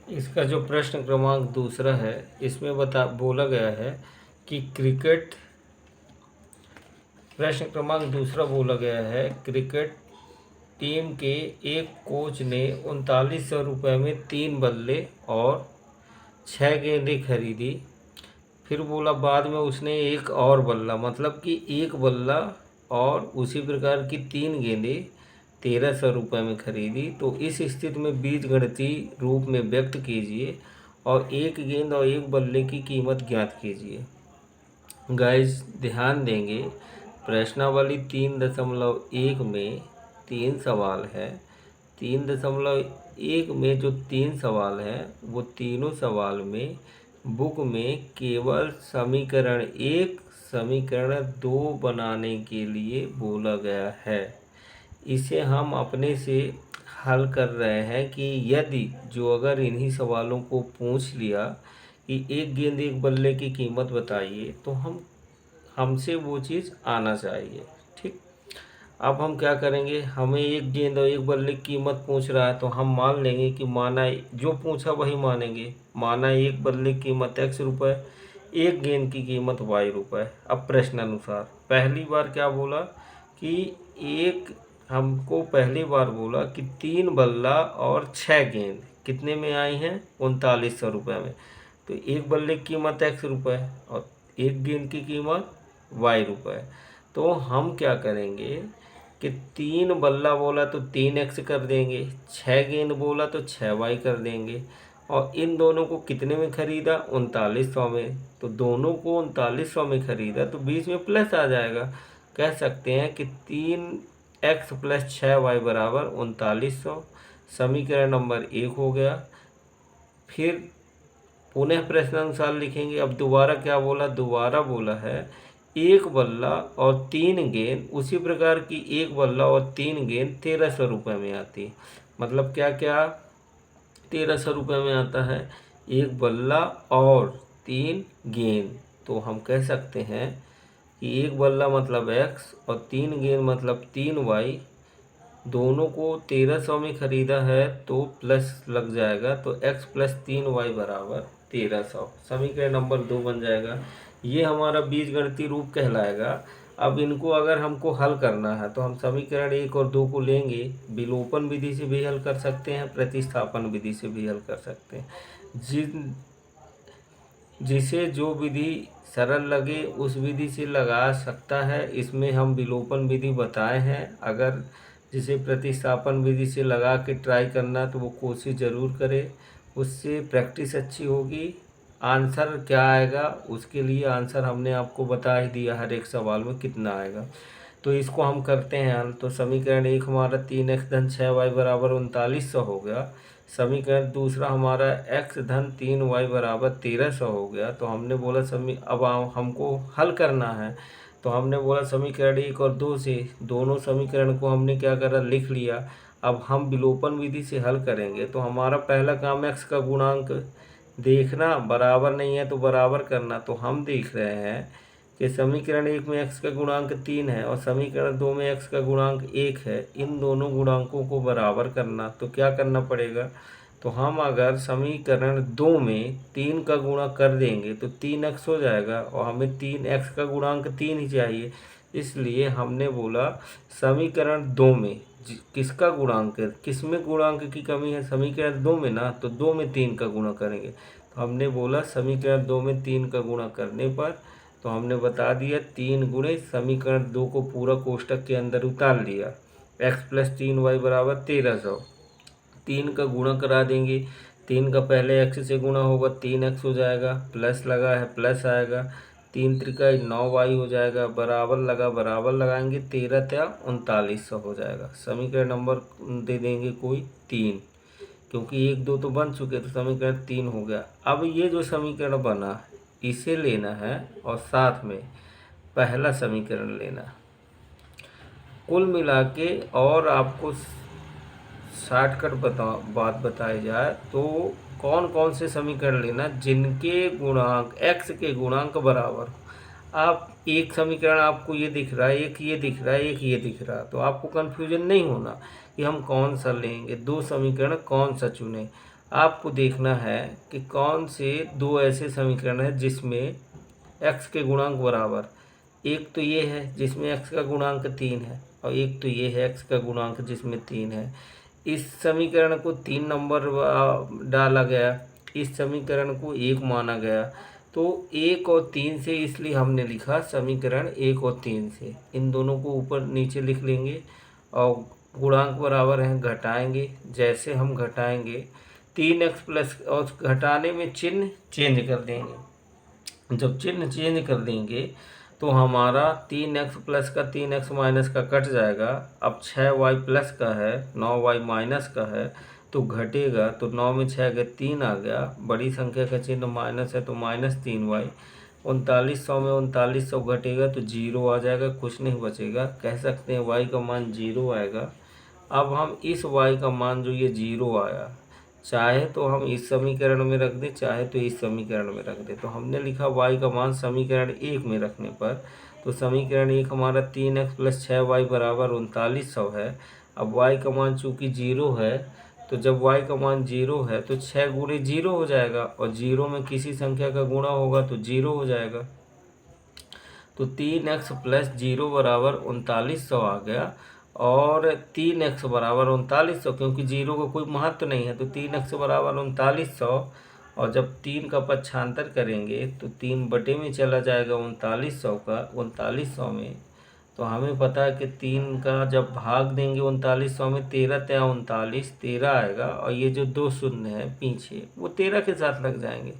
इसका जो प्रश्न क्रमांक दूसरा है, इसमें बोला गया है कि क्रिकेट प्रश्न क्रमांक दूसरा बोला गया है, क्रिकेट टीम के एक कोच ने 3900 रुपये में 3 बल्ले और 6 गेंदें खरीदी। फिर बोला बाद में उसने एक और बल्ला, मतलब कि एक बल्ला और उसी प्रकार की 3 गेंदें 1300 रुपये में खरीदी। तो इस स्थिति में बीजगणितीय रूप में व्यक्त कीजिए और एक गेंद और एक बल्ले की कीमत ज्ञात कीजिए। गाइस ध्यान देंगे, प्रश्नावली 3.1 में 3 सवाल है। 3.1 में जो 3 सवाल है वो तीनों सवाल में बुक में केवल समीकरण 1 समीकरण 2 बनाने के लिए बोला गया है। इसे हम अपने से हल कर रहे हैं कि यदि अगर इन्हीं सवालों को पूछ लिया कि एक गेंद एक बल्ले की कीमत बताइए, तो हमसे वो चीज़ आना चाहिए। ठीक, अब हम क्या करेंगे, हमें एक गेंद और एक बल्ले की कीमत पूछ रहा है तो हम मान लेंगे कि माना जो पूछा वही मानेंगे। माना एक बल्ले की कीमत x रुपये, एक गेंद की कीमत y रुपये। अब प्रश्नानुसार पहली बार क्या बोला कि हमको पहली बार बोला कि 3 बल्ला और 6 गेंद कितने में आई हैं, 3900 रुपये में। तो एक बल्ले की कीमत x रुपये और एक गेंद की कीमत y रुपये। तो हम क्या करेंगे कि 3 बल्ला बोला तो 3x कर देंगे, 6 गेंद बोला तो 6y कर देंगे। और इन दोनों को कितने में खरीदा, 3900 में। तो दोनों को 3900 में खरीदा तो बीच में प्लस आ जाएगा। कह सकते हैं कि 3x + 6y बराबर 3900। समीकरण नंबर 1 हो गया। फिर पुनः प्रश्नानुसार लिखेंगे। अब दोबारा क्या बोला, दोबारा बोला है एक बल्ला और 3 गेंद, उसी प्रकार की एक बल्ला और 3 गेंद 1300 रुपये में आती। मतलब क्या क्या 1300 रुपये में आता है, एक बल्ला और 3 गेंद। तो हम कह सकते हैं कि एक बल्ला मतलब x और 3 गेंद मतलब 3y, दोनों को 1300 में ख़रीदा है तो प्लस लग जाएगा। तो x + 3y बराबर 1300। समीकरण नंबर 2 बन जाएगा। ये हमारा बीजगणितीय रूप कहलाएगा। अब इनको अगर हमको हल करना है तो हम समीकरण 1 और 2 को लेंगे, विलोपन विधि से भी हल कर सकते हैं, प्रतिस्थापन विधि से भी हल कर सकते हैं। जिसे जो विधि सरल लगे उस विधि से लगा सकता है। इसमें हम विलोपन विधि बताए हैं। अगर जिसे प्रतिस्थापन विधि से लगा के ट्राई करना तो वो कोशिश ज़रूर करे, उससे प्रैक्टिस अच्छी होगी। आंसर क्या आएगा उसके लिए आंसर हमने आपको बता ही दिया, हर एक सवाल में कितना आएगा। तो इसको हम करते हैं हल। तो समीकरण 1 हमारा 3x + 6y बराबर 3900 हो गया। समीकरण दूसरा हमारा x + 3y बराबर 1300 हो गया। तो हमने बोला अब हमको हल करना है। तो हमने बोला समीकरण 1 और 2 से दोनों समीकरण को हमने क्या करा, लिख लिया। अब हम विलोपन विधि से हल करेंगे। तो हमारा पहला काम x का गुणांक देखना, बराबर नहीं है तो बराबर करना। तो हम देख रहे हैं कि समीकरण 1 में x का गुणांक 3 है और समीकरण 2 में x का गुणांक 1 है। इन दोनों गुणांकों को बराबर करना, तो क्या करना पड़ेगा, तो हम अगर समीकरण 2 में 3 का गुणा कर देंगे तो 3x हो जाएगा और हमें 3x का गुणांक 3 ही चाहिए। इसलिए हमने बोला समीकरण 2 में किसका गुणांक है, किसमें गुणांक की कमी है, समीकरण 2 में ना, तो 2 में 3 का गुणा करेंगे। तो हमने बोला समीकरण 2 में 3 का गुणा करने पर, तो हमने बता दिया 3 गुणे समीकरण 2 को पूरा कोष्टक के अंदर उतार लिया। x + 3y बराबर 1300। 3 का गुणा करा देंगे, 3 का पहले x से गुणा होगा 3x हो जाएगा, प्लस लगा है प्लस आएगा, 3 त्रिका 9y हो जाएगा, बराबर लगा बराबर लगाएंगे, 13 × 3900 हो जाएगा। समीकरण नंबर दे देंगे कोई 3, क्योंकि 1 2 तो बन चुके, तो समीकरण 3 हो गया। अब ये जो समीकरण बना इसे लेना है और साथ में पहला समीकरण लेना। कुल मिला के और आपको शॉर्टकट बात बताई जाए तो कौन कौन से समीकरण लेना जिनके गुणांक x के गुणांक बराबर। आप एक समीकरण आपको ये दिख रहा है, एक ये दिख रहा है, एक ये दिख रहा है, तो आपको कन्फ्यूजन नहीं होना कि हम कौन सा लेंगे, 2 समीकरण कौन सा चुने। आपको देखना है कि कौन से दो ऐसे समीकरण हैं जिसमें x के गुणांक बराबर, एक तो ये है जिसमें x का गुणांक 3 है और एक तो ये है x का गुणांक जिसमें 3 है। इस समीकरण को 3 नंबर डाला गया, इस समीकरण को 1 माना गया, तो 1 और 3 से इसलिए हमने लिखा समीकरण 1 और 3 से। इन दोनों को ऊपर नीचे लिख लेंगे और गुणांक बराबर हैं, घटाएंगे। जैसे हम घटाएंगे 3x प्लस, और घटाने में चिन्ह चेंज कर देंगे। जब चिन्ह चेंज कर देंगे तो हमारा 3x प्लस का 3x माइनस का कट जाएगा। अब 6y प्लस का है, 9y माइनस का है, तो घटेगा। तो 9 में 6 गए 3 आ गया, बड़ी संख्या का चिन्ह माइनस है तो -3y। 3900 में 3900 घटेगा तो 0 आ जाएगा, कुछ नहीं बचेगा। कह सकते हैं y का मान 0 आएगा। अब हम इस y का मान जो ये 0 आया, चाहे तो हम इस समीकरण में रख दें, चाहे तो इस समीकरण में रख दें। तो हमने लिखा y का मान समीकरण 1 में रखने पर, तो समीकरण 1 हमारा 3x प्लस 6y बराबर 3900 है। अब y का मान चूँकि 0 है, तो जब y का मान 0 है तो 6 गुणे 0 हो जाएगा, और 0 में किसी संख्या का गुणा होगा तो 0 हो जाएगा। तो 3x प्लस 0 बराबर 3900 आ गया, और 3x बराबर 3900, क्योंकि 0 का कोई महत्व नहीं है, तो 3x बराबर 3900। और जब 3 का पक्षांतर करेंगे तो 3 बटे में चला जाएगा 3900 का, 3900 में। तो हमें पता है कि 3 का जब भाग देंगे 3900 में, 13 त्या 39, 13 आएगा, और ये जो 2 शून्य है पीछे वो 13 के साथ लग जाएंगे,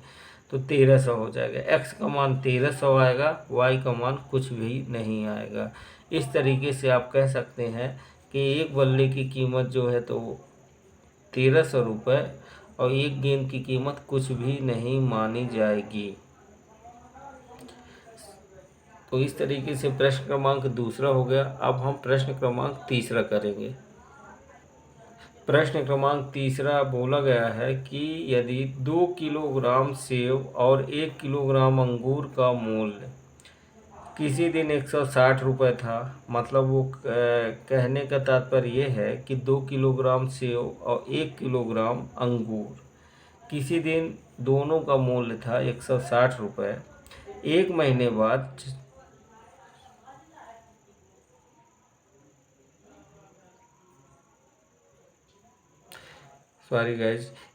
तो 1300 हो जाएगा। x का मान 1300 आएगा, y का मान कुछ भी नहीं आएगा। इस तरीके से आप कह सकते हैं कि एक बल्ले की कीमत जो है तो 1300 रुपये, और एक गेंद की कीमत कुछ भी नहीं मानी जाएगी। तो इस तरीके से प्रश्न क्रमांक दूसरा हो गया। अब हम प्रश्न क्रमांक तीसरा करेंगे। प्रश्न क्रमांक तीसरा बोला गया है कि यदि 2 किलोग्राम सेब और 1 किलोग्राम अंगूर का मूल्य किसी दिन 160 रुपये था, मतलब वो कहने का तात्पर्य ये है कि 2 किलोग्राम सेब और 1 किलोग्राम अंगूर किसी दिन दोनों का मूल्य था 160 रुपये। एक महीने बाद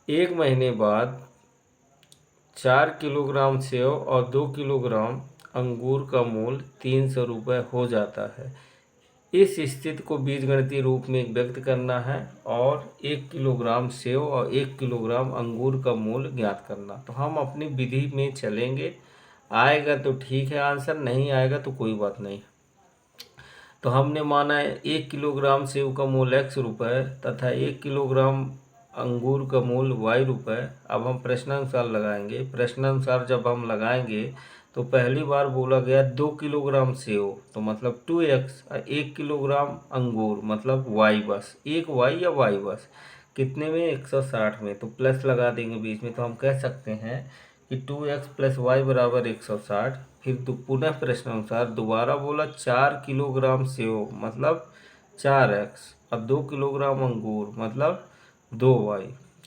एक महीने बाद 4 किलोग्राम सेब और 2 किलोग्राम अंगूर का मूल्य 300 रुपये हो जाता है। इस स्थिति को बीजगणितीय रूप में व्यक्त करना है और 1 किलोग्राम सेब और 1 किलोग्राम अंगूर का मूल्य ज्ञात करना। तो हम अपनी विधि में चलेंगे, आएगा तो ठीक है आंसर, नहीं आएगा तो कोई बात नहीं। तो हमने माना है 1 किलोग्राम सेब का मूल्य x रुपये तथा 1 किलोग्राम अंगूर का मूल्य y रुपये। अब हम प्रश्नानुसार लगाएंगे। प्रश्नानुसार जब हम लगाएंगे तो पहली बार बोला गया 2 किलोग्राम सेब, तो मतलब 2x, और 1 किलोग्राम अंगूर मतलब y बस, एक y या y बस, कितने में 160 में, तो प्लस लगा देंगे बीच में। तो हम कह सकते हैं कि 2x प्लस y बराबर 160। फिर पुनः प्रश्नानुसार दोबारा बोला 4 किलोग्राम सेब मतलब 4x, और 2 किलोग्राम अंगूर मतलब 2y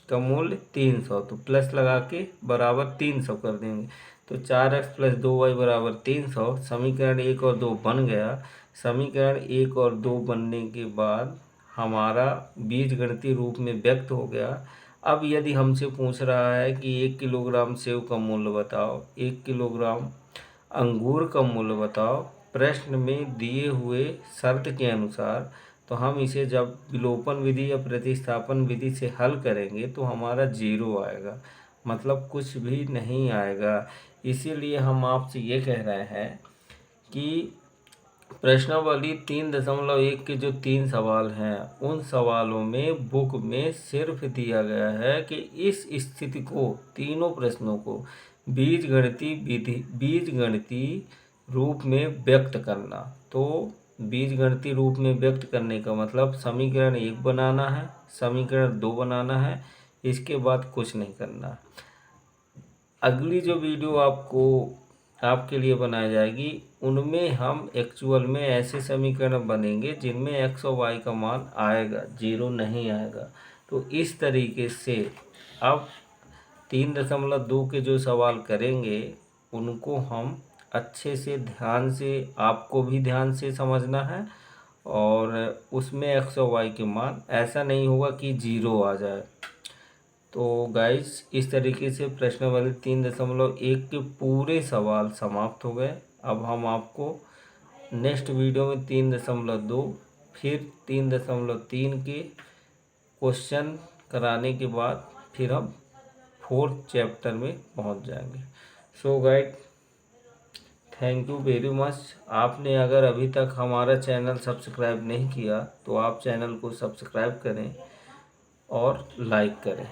का मूल्य 300, तो प्लस लगा के बराबर 300 कर देंगे। तो 4x प्लस 2y बराबर 300। समीकरण 1 और 2 बन गया। समीकरण 1 और 2 बनने के बाद हमारा बीजगणितीय रूप में व्यक्त हो गया। अब यदि हमसे पूछ रहा है कि 1 किलोग्राम सेब का मूल्य बताओ, 1 किलोग्राम अंगूर का मूल्य बताओ, प्रश्न में दिए हुए शर्त के अनुसार, तो हम इसे जब विलोपन विधि या प्रतिस्थापन विधि से हल करेंगे तो हमारा 0 आएगा, मतलब कुछ भी नहीं आएगा। इसीलिए हम आपसे ये कह रहे हैं कि प्रश्नावली 3.1 के जो 3 सवाल हैं, उन सवालों में बुक में सिर्फ दिया गया है कि इस स्थिति को, तीनों प्रश्नों को बीजगणितीय रूप में व्यक्त करना। तो बीजगणितीय रूप में व्यक्त करने का मतलब समीकरण 1 बनाना है, समीकरण 2 बनाना है, इसके बाद कुछ नहीं करना। अगली जो वीडियो आपके लिए बनाई जाएगी, उनमें हम एक्चुअल में ऐसे समीकरण बनेंगे जिनमें x और y का मान आएगा, 0 नहीं आएगा। तो इस तरीके से अब 3.2 के जो सवाल करेंगे उनको हम अच्छे से ध्यान से, आपको भी ध्यान से समझना है, और उसमें एक्स और वाई के मान ऐसा नहीं होगा कि 0 आ जाए। तो गाइस इस तरीके से प्रश्नावली 3.1 के पूरे सवाल समाप्त हो गए। अब हम आपको नेक्स्ट वीडियो में 3.2 फिर 3.3 के क्वेश्चन कराने के बाद फिर हम 4th चैप्टर में पहुंच जाएंगे। So guide, thank you very much. आपने अगर अभी तक हमारा चैनल सब्सक्राइब नहीं किया तो आप चैनल को सब्सक्राइब करें और लाइक करें।